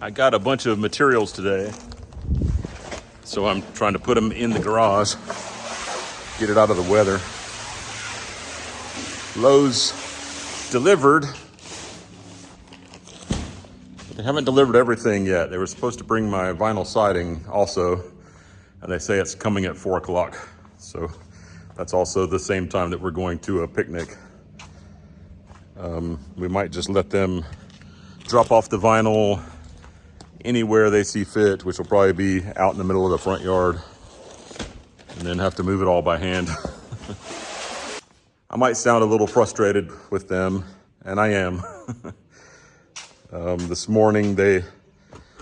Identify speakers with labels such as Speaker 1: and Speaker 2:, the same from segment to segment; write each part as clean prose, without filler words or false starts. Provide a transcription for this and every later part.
Speaker 1: I got a bunch of materials today, so I'm trying to put them in the garage, get it out of the weather. Lowe's delivered, but they haven't delivered everything yet. They were supposed to bring my vinyl siding also, and they say it's coming at 4 o'clock. So that's also the same time that we're going to a picnic. We might just let them drop off the vinyl anywhere they see fit, which will probably be out in the middle of the front yard, and then have to move it all by hand. I might sound a little frustrated with them, and I am. This morning they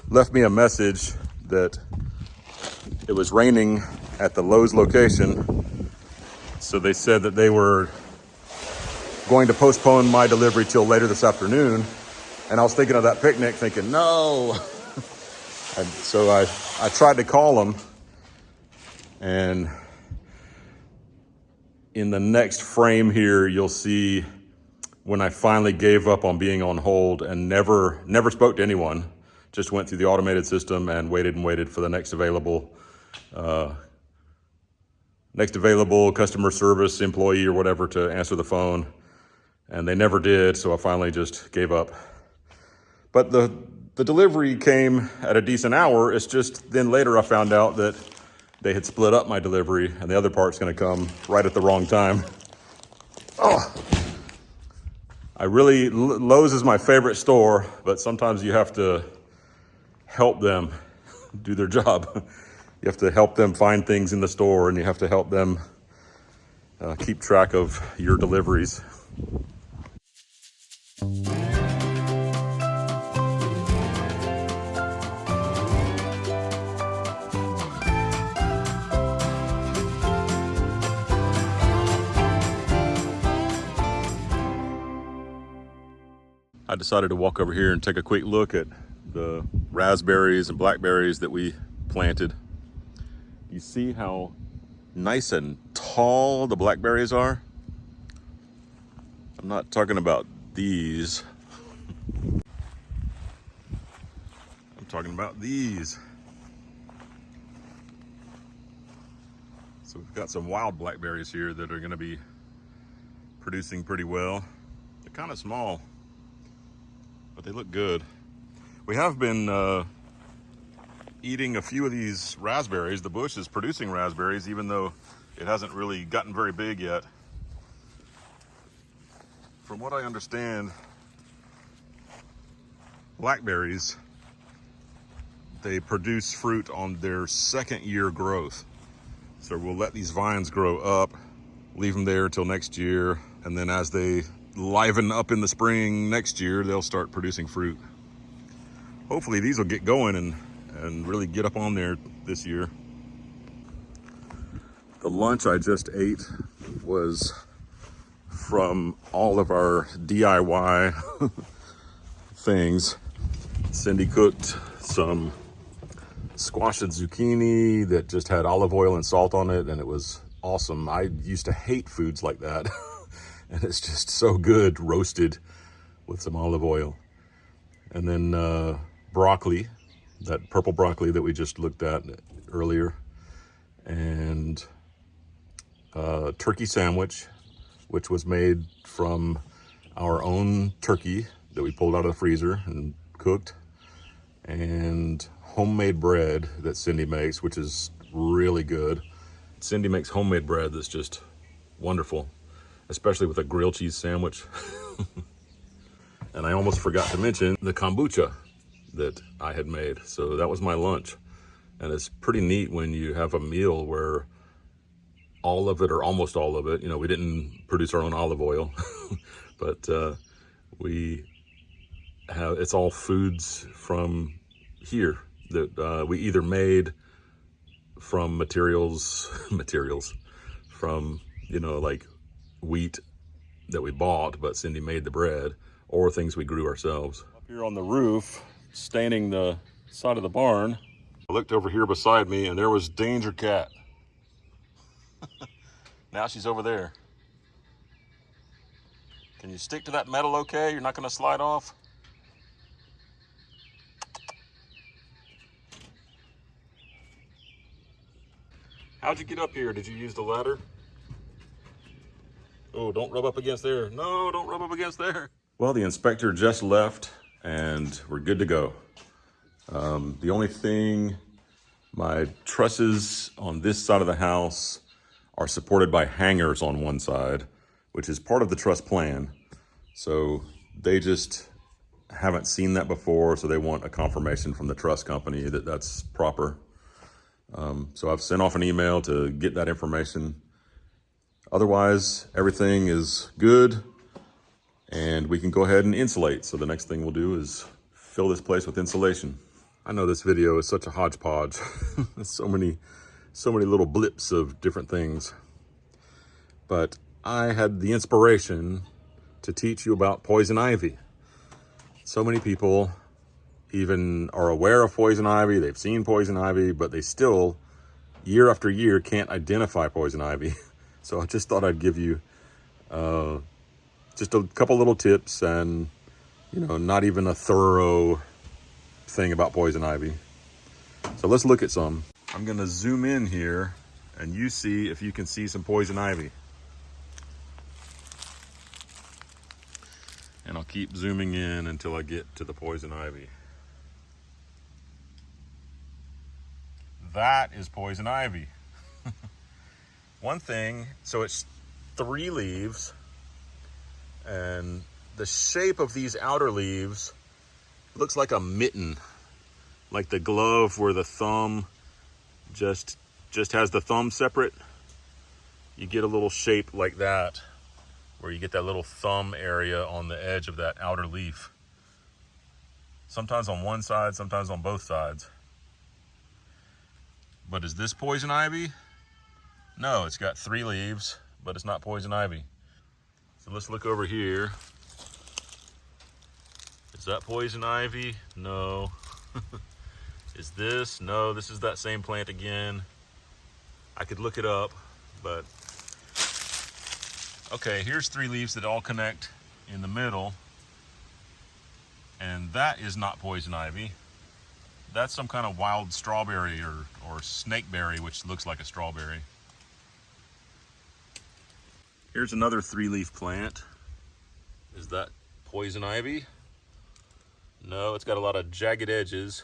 Speaker 1: left me a message that it was raining at the Lowe's location, so they said that they were going to postpone my delivery till later this afternoon. And I was thinking of that picnic, thinking, no. And so I tried to call them, and in the next frame here, you'll see when I finally gave up on being on hold and never spoke to anyone, just went through the automated system and waited for the next available customer service employee or whatever to answer the phone. And they never did, so I finally just gave up. But the delivery came at a decent hour. It's just then later I found out that they had split up my delivery and the other part's gonna come right at the wrong time. Oh, Lowe's is my favorite store, but sometimes you have to help them do their job. You have to help them find things in the store, and you have to help them keep track of your deliveries. I decided to walk over here and take a quick look at the raspberries and blackberries that we planted. You see how nice and tall the blackberries are? I'm not talking about these. I'm talking about these. So we've got some wild blackberries here that are gonna be producing pretty well. They're kind of small, but they look good. We have been eating a few of these raspberries. The bush is producing raspberries, even though it hasn't really gotten very big yet. From what I understand, blackberries, they produce fruit on their second year growth. So we'll let these vines grow up, leave them there until next year, and then as they liven up in the spring next year, they'll start producing fruit. Hopefully these will get going and really get up on there this year. The lunch I just ate was from all of our DIY things. Cindy cooked some squash and zucchini that just had olive oil and salt on it, and it was awesome. I used to hate foods like that. And it's just so good roasted with some olive oil. And then broccoli, that purple broccoli that we just looked at earlier. And turkey sandwich, which was made from our own turkey that we pulled out of the freezer and cooked. And homemade bread that Cindy makes, which is really good. Cindy makes homemade bread that's just wonderful, especially with a grilled cheese sandwich. And I almost forgot to mention the kombucha that I had made. So that was my lunch. And it's pretty neat when you have a meal where all of it, or almost all of it, we didn't produce our own olive oil, but it's all foods from here that we either made from materials from, like wheat that we bought, but Cindy made the bread, or things we grew ourselves. Up here on the roof, staining the side of the barn, I looked over here beside me and there was Danger Cat. Now she's over there. Can you stick to that metal okay? You're not gonna slide off? How'd you get up here? Did you use the ladder? Oh, don't rub up against there. No, don't rub up against there. Well, the inspector just left and we're good to go. The only thing, my trusses on this side of the house are supported by hangers on one side, which is part of the truss plan. So they just haven't seen that before, so they want a confirmation from the truss company that that's proper. So I've sent off an email to get that information. Otherwise, everything is good and we can go ahead and insulate. So the next thing we'll do is fill this place with insulation. I know this video is such a hodgepodge. so many little blips of different things. But I had the inspiration to teach you about poison ivy. So many people even are aware of poison ivy, they've seen poison ivy, but they still, year after year, can't identify poison ivy. So I just thought I'd give you just a couple little tips and, not even a thorough thing about poison ivy. So let's look at some. I'm gonna zoom in here and you see if you can see some poison ivy. And I'll keep zooming in until I get to the poison ivy. That is poison ivy. One thing, so it's 3 leaves, and the shape of these outer leaves looks like a mitten, like the glove where the thumb just has the thumb separate. You get a little shape like that, where you get that little thumb area on the edge of that outer leaf. Sometimes on one side, sometimes on both sides. But is this poison ivy? No, it's got 3 leaves, but it's not poison ivy. So let's look over here. Is that poison ivy? No. Is this? No, this is that same plant again. I could look it up, but okay, here's 3 leaves that all connect in the middle. And that is not poison ivy. That's some kind of wild strawberry or snakeberry, which looks like a strawberry. Here's another 3-leaf plant. Is that poison ivy? No, it's got a lot of jagged edges.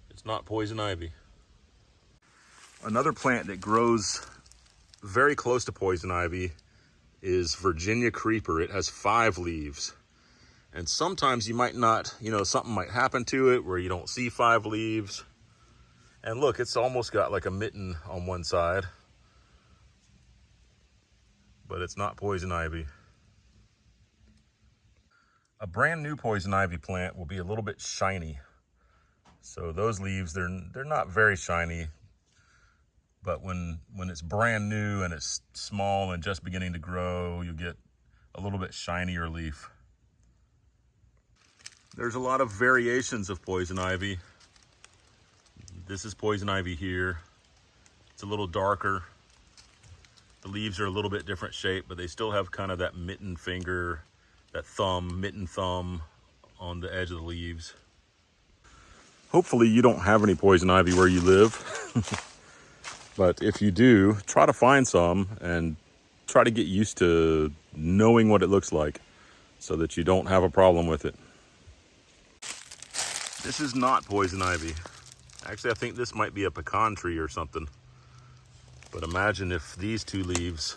Speaker 1: It's not poison ivy. Another plant that grows very close to poison ivy is Virginia creeper. It has 5 leaves. And sometimes you might not, something might happen to it where you don't see 5 leaves. And look, it's almost got like a mitten on one side. But it's not poison ivy. A brand new poison ivy plant will be a little bit shiny. So those leaves, they're not very shiny. But when it's brand new and it's small and just beginning to grow, you get a little bit shinier leaf. There's a lot of variations of poison ivy. This is poison ivy here. It's a little darker. The leaves are a little bit different shape, but they still have kind of that mitten finger, that mitten thumb on the edge of the leaves. Hopefully you don't have any poison ivy where you live. But if you do, try to find some and try to get used to knowing what it looks like so that you don't have a problem with it. This is not poison ivy. Actually, I think this might be a pecan tree or something. But imagine if these 2 leaves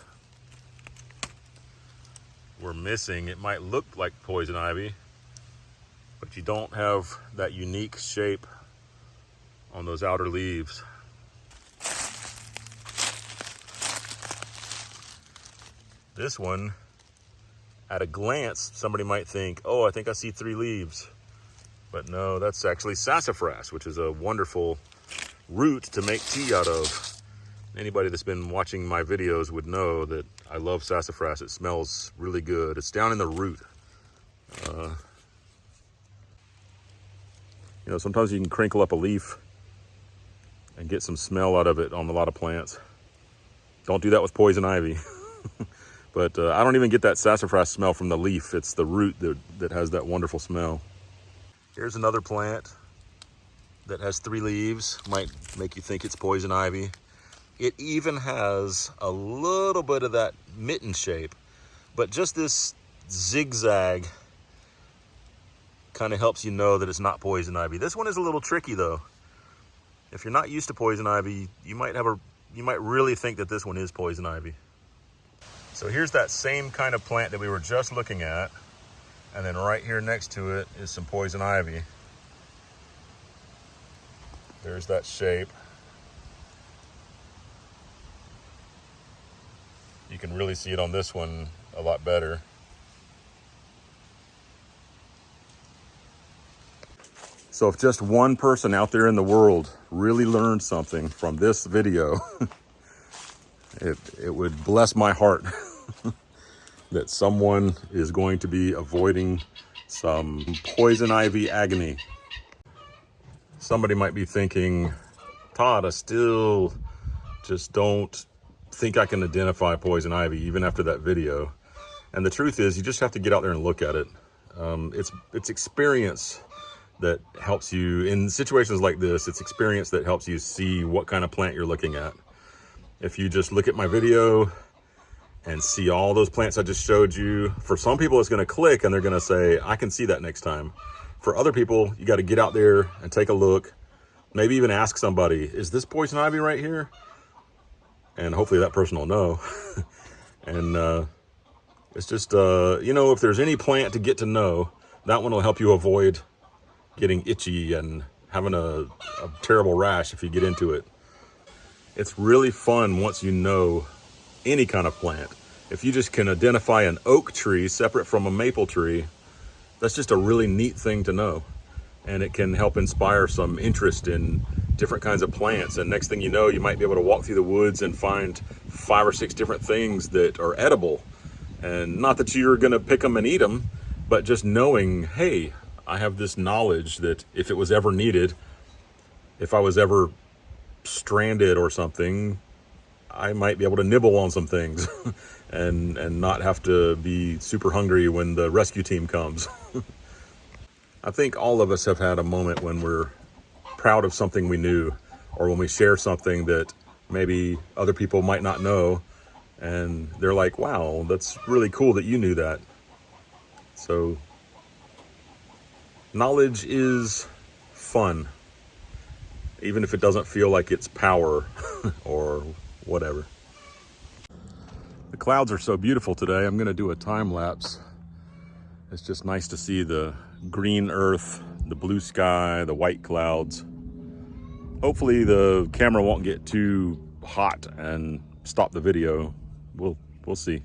Speaker 1: were missing. It might look like poison ivy, but you don't have that unique shape on those outer leaves. This one, at a glance, somebody might think, oh, I think I see 3 leaves. But no, that's actually sassafras, which is a wonderful root to make tea out of. Anybody that's been watching my videos would know that I love sassafras. It smells really good. It's down in the root. Sometimes you can crinkle up a leaf and get some smell out of it on a lot of plants. Don't do that with poison ivy. But I don't even get that sassafras smell from the leaf. It's the root that has that wonderful smell. Here's another plant that has 3 leaves. Might make you think it's poison ivy. It even has a little bit of that mitten shape, but just this zigzag kind of helps you know that it's not poison ivy. This one is a little tricky though. If you're not used to poison ivy, you might really think that this one is poison ivy. So here's that same kind of plant that we were just looking at, and then right here next to it is some poison ivy. There's that shape. You can really see it on this one a lot better. So if just one person out there in the world really learned something from this video, it would bless my heart that someone is going to be avoiding some poison ivy agony. Somebody might be thinking, Todd, I still just don't think I can identify poison ivy even after that video. And the truth is, you just have to get out there and look at it. It's experience that helps you in situations like this. It's experience that helps you see what kind of plant you're looking at. If you just look at my video and see all those plants I just showed you, for some people it's going to click and they're going to say, I can see that next time. For other people, you got to get out there and take a look, maybe even ask somebody, is this poison ivy right here? And hopefully that person will know. And it's just, you know, if there's any plant to get to know, that one will help you avoid getting itchy and having a terrible rash if you get into it. It's really fun once you know any kind of plant. If you just can identify an oak tree separate from a maple tree, that's just a really neat thing to know. And it can help inspire some interest in different kinds of plants. And next thing you know, you might be able to walk through the woods and find 5 or 6 different things that are edible. And not that you're gonna pick them and eat them, but just knowing, hey, I have this knowledge that if it was ever needed, if I was ever stranded or something, I might be able to nibble on some things and not have to be super hungry when the rescue team comes. I think all of us have had a moment when we're proud of something we knew, or when we share something that maybe other people might not know, and they're like, wow, that's really cool that you knew that. So knowledge is fun, even if it doesn't feel like it's power or whatever. The clouds are so beautiful today. I'm gonna do a time lapse. It's just nice to see the green earth, the blue sky, the white clouds. Hopefully the camera won't get too hot and stop the video. We'll see.